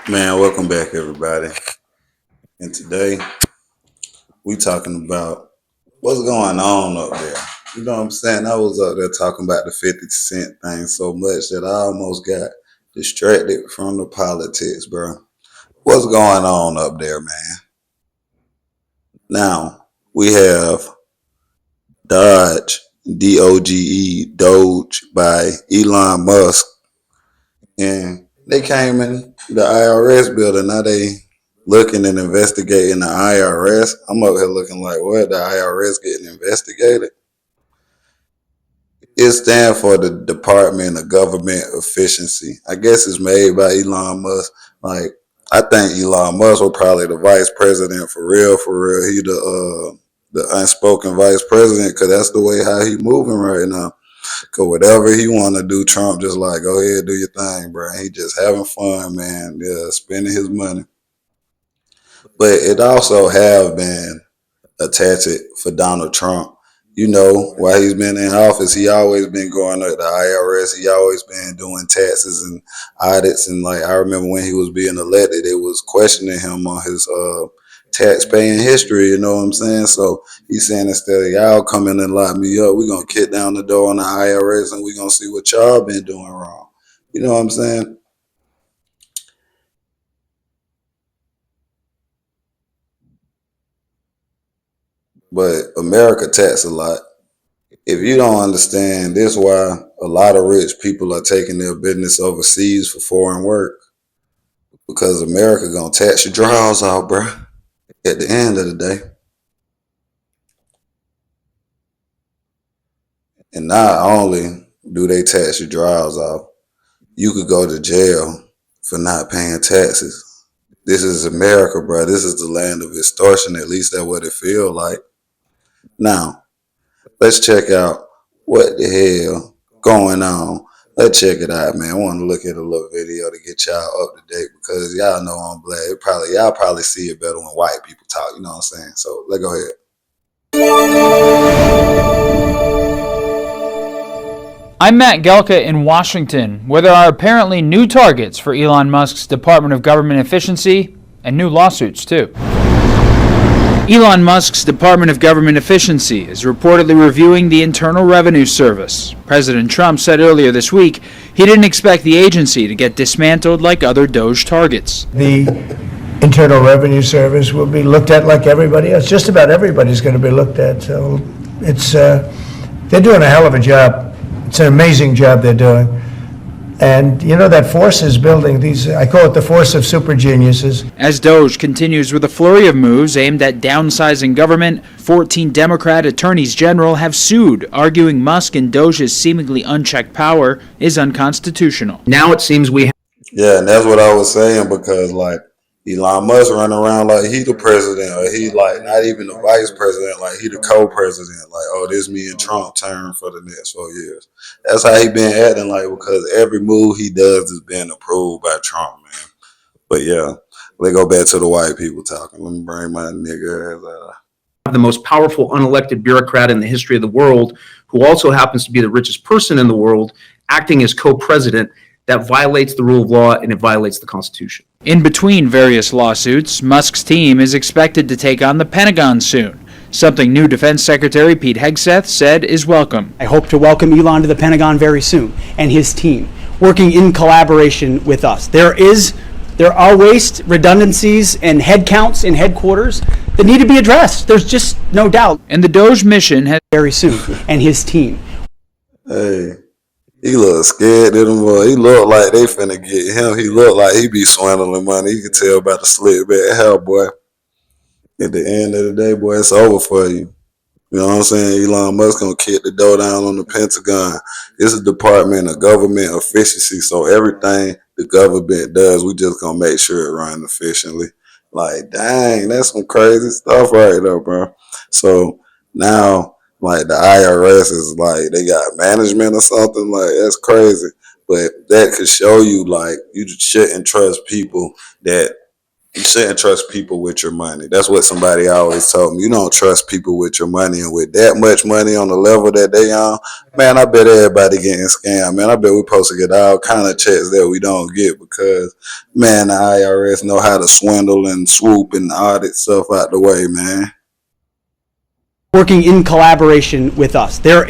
Man, welcome back, everybody. And today we talking about what's going on up there. You know what I'm saying? I was up there talking about the 50 Cent thing so much that I almost got distracted from the politics, bro. What's going on up there, man? Now we have Dodge, DOGE, Doge by Elon Musk, and they came in the I.R.S. building. Now they looking and investigating the I.R.S. I'm up here looking like, what? The I.R.S. getting investigated? It stands for the Department of Government Efficiency. I guess it's made by Elon Musk. Like, I think Elon Musk was probably the vice president for real, for real. He the unspoken vice president because that's the way how he moving right now. Cause whatever he want to do, Trump just like go ahead, do your thing, bro. He just having fun, man. Yeah, spending his money. But it also have been attached for Donald Trump. You know, while he's been in office, he always been going to the I.R.S. He always been doing taxes and audits. And like I remember when he was being elected, it was questioning him on his tax paying history. You know what I'm saying? So he's saying instead of y'all coming and lock me up, we're gonna kick down the door on the I.R.S. and we're gonna see what y'all been doing wrong. You know what I'm saying? But America tax a lot. If you don't understand this, why a lot of rich people are taking their business overseas for foreign work because America gonna tax your drawers off, bro. At the end of the day, and not only do they tax your drawers off, you could go to jail for not paying taxes. This is America, bro. This is the land of extortion. At least that's what it feels like. Now, let's check out what the hell going on. Let's check it out, man. I want to look at a little video to get y'all up to date because y'all know I'm black. Y'all probably see it better when white people talk. You know what I'm saying? So let's go ahead. I'm Matt Gelka in Washington, where there are apparently new targets for Elon Musk's Department of Government Efficiency and new lawsuits, too. Elon Musk's Department of Government Efficiency is reportedly reviewing the Internal Revenue Service. President Trump said earlier this week he didn't expect the agency to get dismantled like other Doge targets. The Internal Revenue Service will be looked at like everybody else. Just about everybody's going to be looked at. So they're doing a hell of a job. It's an amazing job they're doing. And you know that force is building these, I call it the force of super geniuses. As Doge continues with a flurry of moves aimed at downsizing government, 14 Democrat attorneys general have sued, arguing Musk and Doge's seemingly unchecked power is unconstitutional. Now it seems we have. Yeah, and that's what I was saying because like Elon Musk running around like he the president or he like not even the vice president, like he the co-president. Like, oh, this me and Trump term for the next 4 years. That's how he been acting like because every move he does is being approved by Trump, man. But yeah, let's go back to the white people talking. Let me bring my nigga ass out. The most powerful unelected bureaucrat in the history of the world, who also happens to be the richest person in the world, acting as co-president. That violates the rule of law and it violates the Constitution. In between various lawsuits, Musk's team is expected to take on the Pentagon soon, something new Defense Secretary Pete Hegseth said is welcome. I hope to welcome Elon to the Pentagon very soon, and his team, working in collaboration with us. There are waste, redundancies, and head counts in headquarters that need to be addressed. There's just no doubt. And the Doge mission has very soon, and his team. Hey. He look scared to them boy. He look like they finna get him. He look like he be swindling money. You can tell about the slick back hair, boy. At the end of the day, boy, it's over for you. You know what I'm saying? Elon Musk gonna kick the door down on the Pentagon. It's a Department of Government Efficiency, so everything the government does, we just gonna make sure it runs efficiently. Like, dang, that's some crazy stuff right there, bro. So now like the I.R.S. is like they got management or something. Like that's crazy. But that could show you like you shouldn't trust people that You shouldn't trust people with your money. That's what somebody always told me. You don't trust people with your money, and with that much money on the level that they on, man, I bet everybody getting scammed. Man, I bet we supposed to get all kind of checks that we don't get because, man, the IRS know how to swindle and swoop and audit stuff out the way, man. Working in collaboration with us. There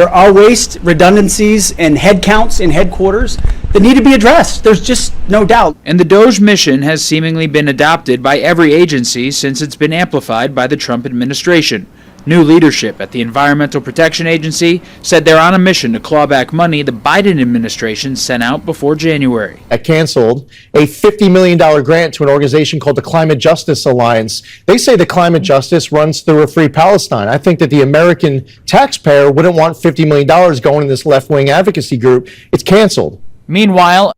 are waste, redundancies, and headcounts in headquarters that need to be addressed. There's just no doubt. And the Doge mission has seemingly been adopted by every agency since it's been amplified by the Trump administration. New leadership at the Environmental Protection Agency said they're on a mission to claw back money the Biden administration sent out before January. I canceled a $50 million grant to an organization called the Climate Justice Alliance. They say the climate justice runs through a free Palestine. I think that the American taxpayer wouldn't want $50 million going to this left-wing advocacy group. It's canceled. Meanwhile,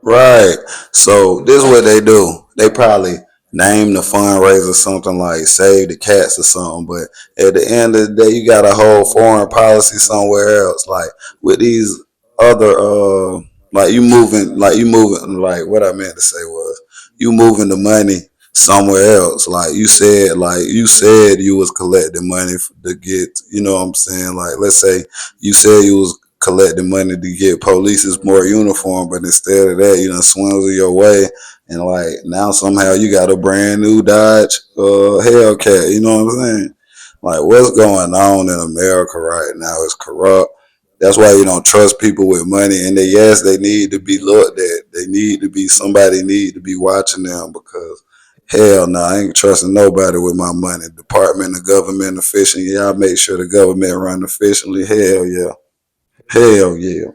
Right. So this is what they do. They probably name the fundraiser something like Save the Cats or something, but at the end of the day, you got a whole foreign policy somewhere else. Like with these other, like what I meant to say was, you moving the money somewhere else. Like you said you was collecting money to get, you know what I'm saying? Like let's say you said you was collecting money to get police's more uniform, but instead of that, you done swindled your way, and like now somehow you got a brand new Dodge Hellcat. You know what I'm saying? Like what's going on in America right now is corrupt. That's why you don't trust people with money, and they need to be looked at. They need to be somebody need to be watching them because hell no, I ain't trusting nobody with my money. Department of Government efficient, y'all make sure the government run efficiently. Hell yeah. Hell yeah.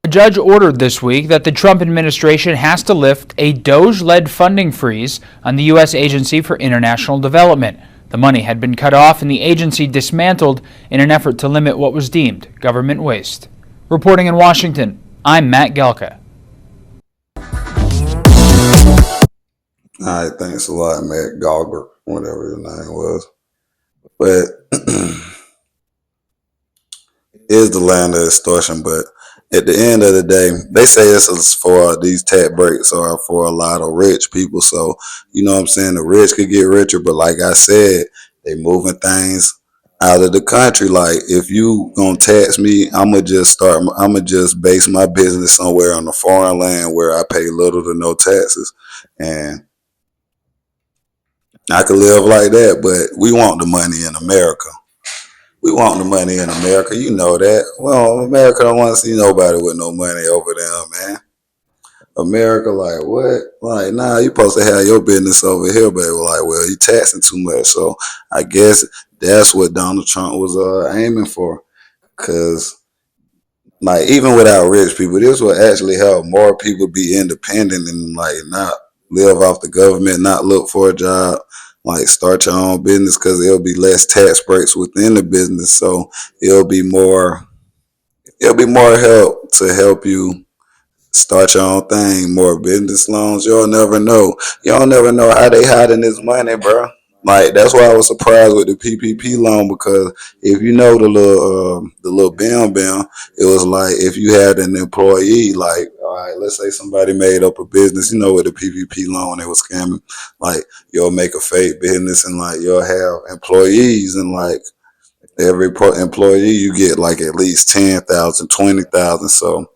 a judge ordered this week that the Trump administration has to lift a Doge-led funding freeze on the U.S. Agency for International Development. The money had been cut off and the agency dismantled in an effort to limit what was deemed government waste. Reporting in Washington, I'm Matt Gelka. All right, thanks a lot, Matt Gallagher, whatever your name was. But is the land of extortion, but at the end of the day, they say it's for these tax breaks are for a lot of rich people. So, you know what I'm saying? The rich could get richer, but like I said, they moving things out of the country. Like if you gonna tax me, I'ma just base my business somewhere on a foreign land where I pay little to no taxes. And I could live like that, but we want the money in America. We want the money in America. You know that. Well, America don't want to see nobody with no money over there, man. America, like what? Like, nah, you supposed to have your business over here, but like, well, you taxing too much. So I guess that's what Donald Trump was aiming for. Cause like even without rich people, this will actually help more people be independent and like not live off the government, not look for a job, like start your own business because there'll be less tax breaks within the business. So it'll be more help to help you start your own thing, more business loans. You'll never know. Y'all never know how they hiding this money, bro. Like that's why I was surprised with the PPP loan because if you know the little bam bam, it was like if you had an employee, like all right, let's say somebody made up a business, you know, with the PPP loan they was scamming, like you'll make a fake business and like you'll have employees and like every employee you get like at least 10,000, 20,000. So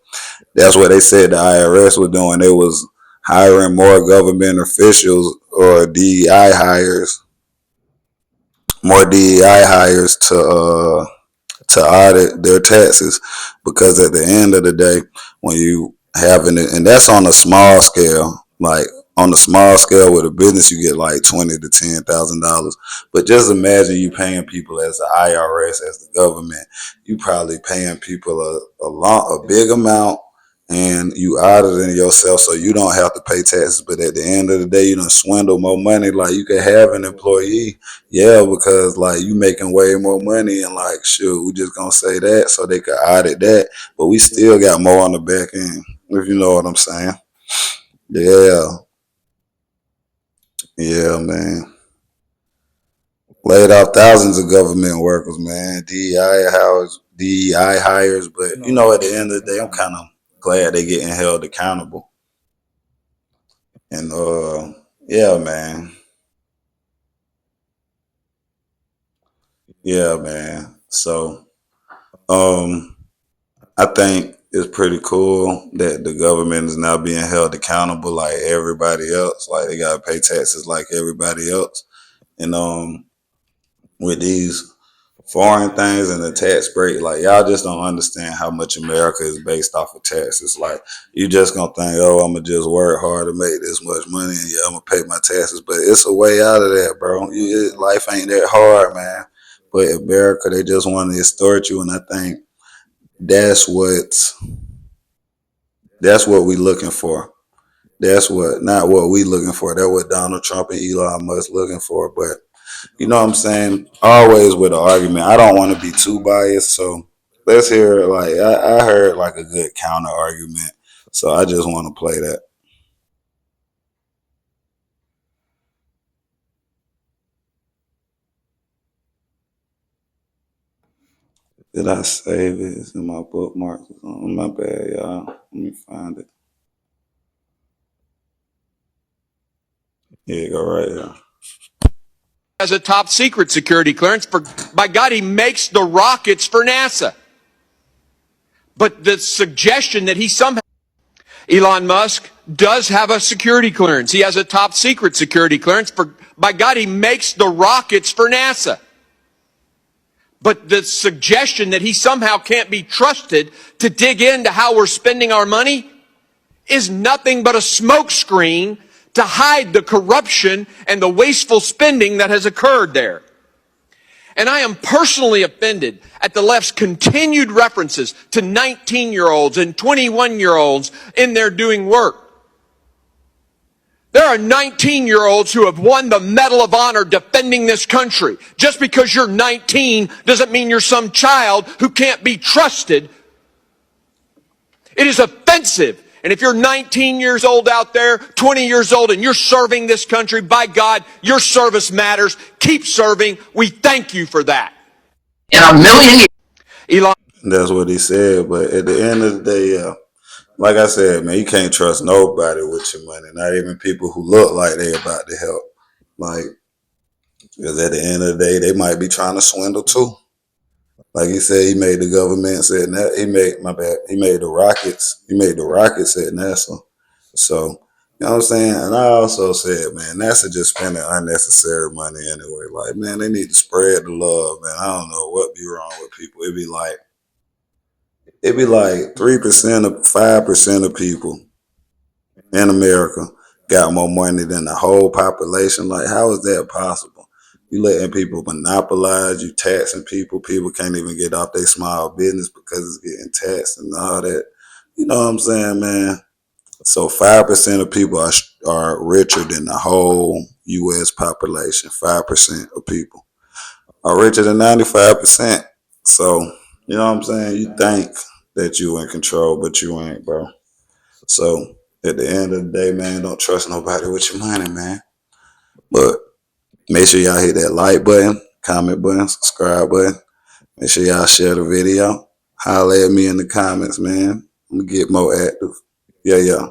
that's what they said the I.R.S. was doing. They was hiring more government officials or more DEI hires to audit their taxes because at the end of the day, when you having it, and that's on a small scale, like on a small scale with a business, you get like $20,000 to $10,000. But just imagine you paying people as the I.R.S. as the government, you probably paying people a big amount and you auditing yourself so you don't have to pay taxes. But at the end of the day, you done swindle more money. Like you could have an employee, yeah, because like you making way more money and like shoot, we just gonna say that so they could audit that. But we still got more on the back end, if you know what I'm saying. Yeah, yeah, man. Laid off thousands of government workers, man. DEI hires, but you know, at the end of the day, I'm kind of glad they getting held accountable. And Yeah, man. Yeah, man. So, um, I think it's pretty cool that the government is now being held accountable like everybody else. Like they gotta pay taxes like everybody else. And with these foreign things and the tax break, like y'all just don't understand how much America is based off of taxes. Like you just gonna think, oh, I'm gonna just work hard to make this much money, and yeah, I'm gonna pay my taxes. But it's a way out of that, bro. Life ain't that hard, man. But America, they just want to extort you, and I think that's what's that's what we looking for. That's what not what we looking for. That's what Donald Trump and Elon Musk looking for. But you know what I'm saying? Always with an argument. I don't want to be too biased, so let's hear like I heard like a good counter argument. So I just want to play that. Did I save it? It's in my bookmarks. Oh, my bad, y'all. Let me find it. Here you go, right here. Has a top secret security clearance for, by God, he makes the rockets for NASA. But the suggestion that he somehow, Elon Musk does have a security clearance. He has a top secret security clearance for, by God, he makes the rockets for NASA. But the suggestion that he somehow can't be trusted to dig into how we're spending our money is nothing but a smokescreen to hide the corruption and the wasteful spending that has occurred there. And I am personally offended at the left's continued references to 19-year-olds and 21-year-olds in there doing work. There are 19-year-olds who have won the Medal of Honor defending this country. Just because you're 19 doesn't mean you're some child who can't be trusted. It is offensive. And if you're 19 years old out there, 20 years old, and you're serving this country, by God, your service matters. Keep serving. We thank you for that. In a million years, Elon. That's what he said. But at the end of the day, yeah, like I said, man, you can't trust nobody with your money. Not even people who look like they about to help. Like, because at the end of the day, they might be trying to swindle too. Like he said, he made the government said that he made my bad. He made the rockets. He made the rockets at NASA. So you know what I'm saying. And I also said, man, NASA just spending unnecessary money anyway. Like, man, they need to spread the love, man. I don't know what be wrong with people. It'd be like 3% of 5% of people in America got more money than the whole population. Like, how is that possible? You letting people monopolize, you taxing people. People can't even get off their small business because it's getting taxed and all that. You know what I'm saying, man? So 5% of people are richer than the whole U.S. population. 5% of people are richer than 95%. So, you know what I'm saying? You think that you in control, but you ain't, bro. So at the end of the day, man, don't trust nobody with your money, man. But make sure y'all hit that like button, comment button, subscribe button. Make sure y'all share the video. Holler at me in the comments, man. I'm gonna get more active. Yeah, yeah.